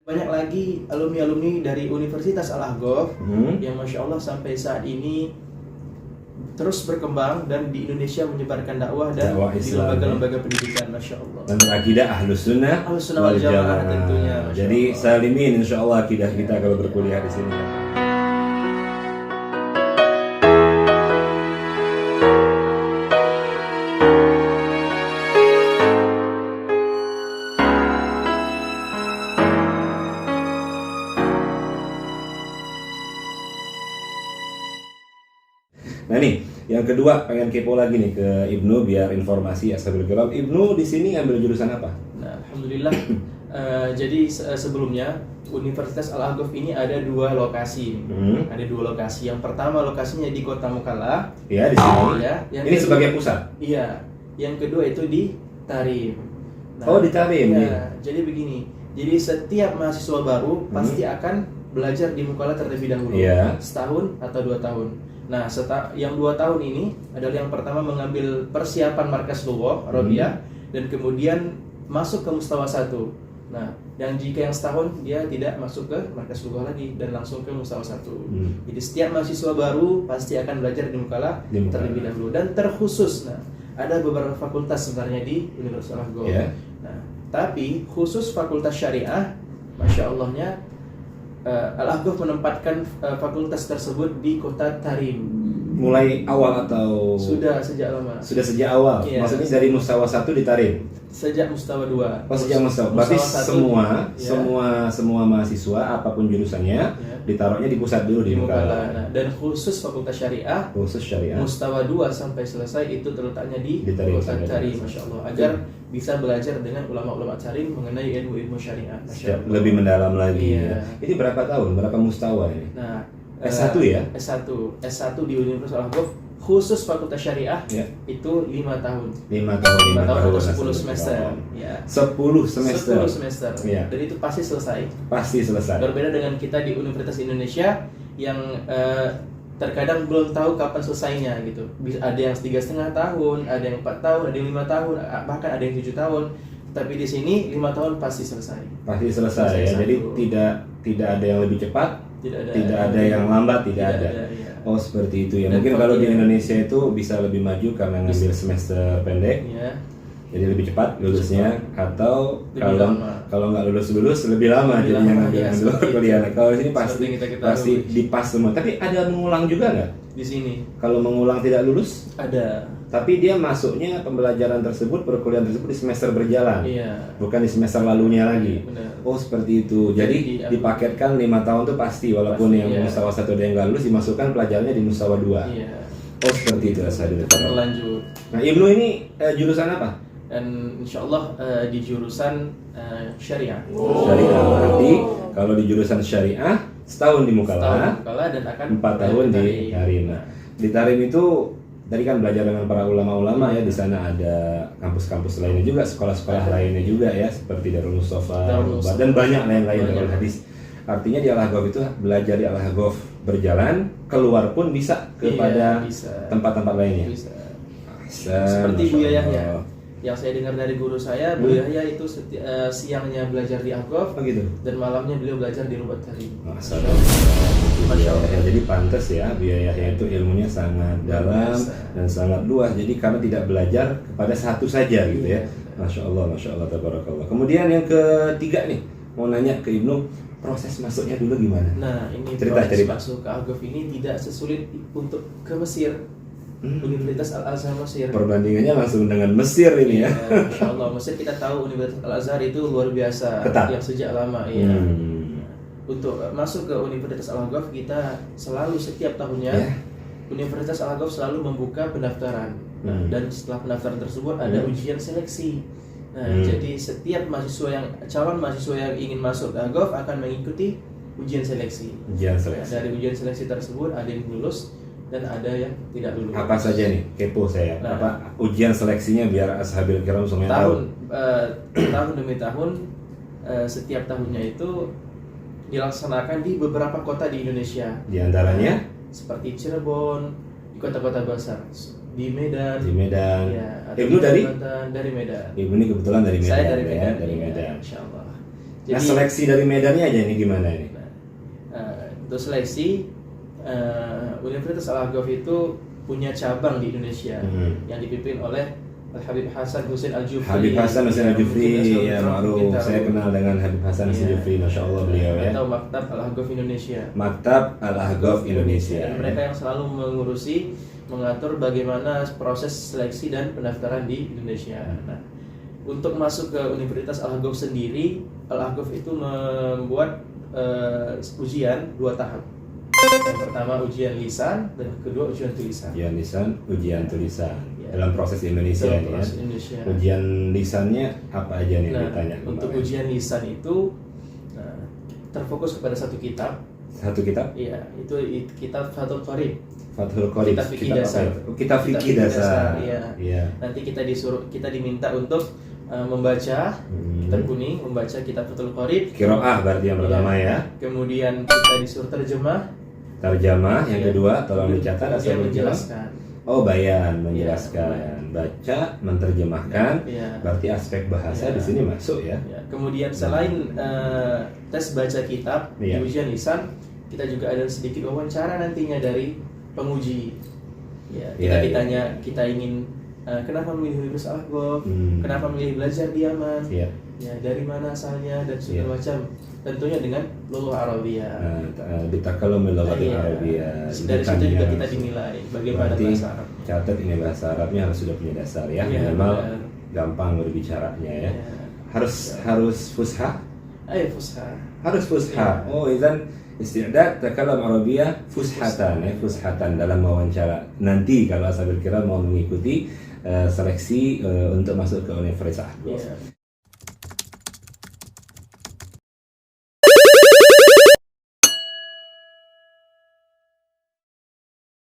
Banyak lagi alumni-alumni dari Universitas Al-Ahqaf yang Masya Allah sampai saat ini terus berkembang dan di Indonesia menyebarkan dakwah dan di lembaga-lembaga pendidikan, Masya Allah. Dan berakidah Ahlus Sunnah wal Jamaah tentunya. Jadi salimin insya Allah akidah kita kalau berkuliah di sini. Nah nih, yang kedua pengen kepo lagi nih ke Ibnu biar informasi ashabul kiram. Ibnu di sini ambil jurusan apa? Nah, alhamdulillah. Jadi sebelumnya Universitas Al-Ahqaf ini ada dua lokasi. Ada dua lokasi. Yang pertama lokasinya di Kota Mukalla. Ya, di sini. Ya. Ini kedua, sebagai pusat. Iya. Yang kedua itu di Tarim. Nah, oh, di Tarim. Ya. Jadi begini. Jadi setiap mahasiswa baru pasti akan belajar di Mukalla terlebih dahulu. Setahun atau 2 tahun. Nah, yang 2 tahun ini adalah yang pertama mengambil persiapan markas lughah Arabiyah dan kemudian masuk ke mustawa 1. Nah, dan jika yang setahun dia tidak masuk ke markas lughah lagi dan langsung ke mustawa 1. Jadi setiap mahasiswa baru pasti akan belajar di Mukalla terlebih dahulu dan terkhusus. Nah, ada beberapa fakultas sebenarnya di Universitas Al-Ahqaf. Nah, tapi khusus fakultas syariah, Masya Allahnya Al-Ahqaf menempatkan fakultas tersebut di kota Tarim. Mulai awal atau sudah sejak lama? Sudah sejak awal. Iya. Maksudnya dari mustawa 1 di Tarim. Sejak mustawa 2. Oh, sejak mustawa. Berarti semua mahasiswa apapun jurusannya ditaruhnya di pusat dulu di Mukalla. Nah, dan khusus fakultas syariah. Mustawa 2 sampai selesai itu terletaknya di kota Tarim, Masya Allah. Agar bisa belajar dengan ulama-ulama Tarim mengenai ilmu-ilmu syariah. Lebih mendalam lagi. Ini berapa tahun? Berapa mustawa ini? Nah, S1 ya? S1 di Universitas Al-Ahqaf khusus fakultas syariah itu 5 tahun. 5 tahun 10 semester. 10 semester. Dan itu pasti selesai. Berbeda dengan kita di Universitas Indonesia yang terkadang belum tahu kapan selesainya gitu. Ada yang 3,5 tahun, ada yang 4 tahun, ada yang 5 tahun, bahkan ada yang 7 tahun. Tapi di sini 5 tahun pasti selesai. Pasti selesai ya. Jadi tidak ada yang lebih cepat, tidak ada yang lambat, tidak ada. Oh, seperti itu ya. Mungkin kalau di Indonesia itu bisa lebih maju karena ngambil semester pendek. Jadi lebih cepat lulusnya, atau kalau nggak lulus lebih lama jadinya ngambil kuliah. Kalau di sini pasti dipas semua. Tapi ada mengulang juga nggak di sini? Kalau mengulang tidak lulus? Ada. Tapi dia masuknya pembelajaran tersebut, perkuliahan tersebut di semester berjalan, bukan di semester lalunya lagi. Oh, seperti itu. Jadi dipaketkan 5 tahun tuh pasti, walaupun yang mustawa 1 ada yang nggak lulus, dimasukkan pelajarannya di mustawa 2. Oh, seperti itu asalnya. Berlanjut. Nah, Ibnu ini jurusan apa? Dan insya Allah di jurusan syariah. Syariah berarti kalau di jurusan syariah setahun di Mukalla dan akan 4 tahun di Tarim. Di Tarim itu tadi kan belajar dengan para ulama-ulama ya, di sana ada kampus-kampus lainnya juga, sekolah-sekolah lainnya juga ya, seperti Darul Mustafa dan banyak lain-lain Darul Hadis. Artinya di Al-Ahqaf itu belajar di Al-Ahqaf berjalan, keluar pun bisa kepada tempat-tempat lainnya. Seperti Bu Yahya. Yang saya dengar dari guru saya, Bu Yahya itu siangnya belajar di Al-Ahqaf dan malamnya beliau belajar di Rubat Tarim. Masya Allah. Jadi pantas ya, Bu Yahya itu ilmunya sangat dalam dan sangat luas. Jadi karena tidak belajar kepada satu saja gitu ya. Masya Allah, tabarakallah. Kemudian yang ketiga nih, mau nanya ke Ibnu, proses masuknya dulu gimana? Nah, ini proses masuk ke Al-Ahqaf ini tidak sesulit untuk ke Mesir. Universitas Al-Azhar Mesir. Perbandingannya langsung dengan Mesir ini ya. Masya Allah, Mesir kita tahu Universitas Al-Azhar itu luar biasa. Yang sejak lama Untuk masuk ke Universitas Al-Ahqaf kita selalu setiap tahunnya Universitas Al-Ahqaf selalu membuka pendaftaran. Dan setelah pendaftaran tersebut ada ujian seleksi. Jadi setiap calon mahasiswa yang ingin masuk ke Al-Ahqaf akan mengikuti ujian seleksi. Dari ujian seleksi tersebut ada yang lulus dan ada yang tidak lulus. Apa saja nih? Kepo saya. Apa ujian seleksinya biar ashabil kiram semuanya tahu? Tahun demi tahun, setiap tahunnya itu dilaksanakan di beberapa kota di Indonesia. Di antaranya seperti Cirebon, di kota-kota besar, di Medan. Ibnu dari Medan. Ibnu ini kebetulan dari Medan. Saya dari Medan. Dari Medan. Insya Allah. Nah, seleksi dari medannya aja ini gimana ini? Untuk seleksi Universitas Al-Ahqaf itu punya cabang di Indonesia yang dipimpin oleh Habib Hasan Hussein Al-Jufri. Habib Hasan Hussein Al-Jufri, ya ma'ruf. Saya kenal dengan Habib Hasan Hussein Al-Jufri, Masya Allah beliau ya. Atau Maktab Al-Ahqaf Indonesia. Maktab Al-Ahqaf Indonesia. Dan mereka yang selalu mengatur bagaimana proses seleksi dan pendaftaran di Indonesia. Nah, untuk masuk ke Universitas Al-Ahqaf sendiri, Al-Ahqaf itu membuat ujian 2 tahap. Yang pertama ujian lisan dan kedua ujian tulisan. Ujian lisan, ujian tulisan. Dalam proses Indonesia dalam ini proses ya. Indonesia. Ujian lisannya apa aja nih ditanya? Untuk ujian lisan itu terfokus kepada satu kitab. Satu kitab? Iya, itu kitab Fathul Qorib. Fathul Qorib. Kitab fikih dasar. Kitab fikih dasar. Iya. Nanti kita diminta untuk membaca kitab kuning, membaca kitab Fathul Qorib. Qiraah berarti yang pertama ya. Kemudian kita disuruh terjemah. Terjemah yang kedua, tolong dicatat atau menjelaskan. Oh, bayan, menjelaskan, baca, menerjemahkan. Berarti aspek bahasa di sini masuk ya. Kemudian selain tes baca kitab di ujian lisan, kita juga ada sedikit wawancara nantinya dari penguji. Kita ditanya, kita ingin kenapa memilih Universitas Al-Ahqaf, kenapa memilih belajar di Yaman, dari mana asalnya dan segala macam. Tentunya dengan lughah Arabiyah. Ditakallam bil lughah Arabiyah. Dari situ juga kita dinilai bagaimana bahasa Arab. Catat ini bahasa Arabnya harus sudah punya dasar ya. Minimal gampang berbicaranya ya. Harus fusha? Fusha. Harus fusha. Oh, idzan isti'dad takallam Arabiyah fushatan ya, fushatan dalam wawancara. Nanti kalau ashabil kiram mau mengikuti seleksi untuk masuk ke Universitas Al-Ahqaf.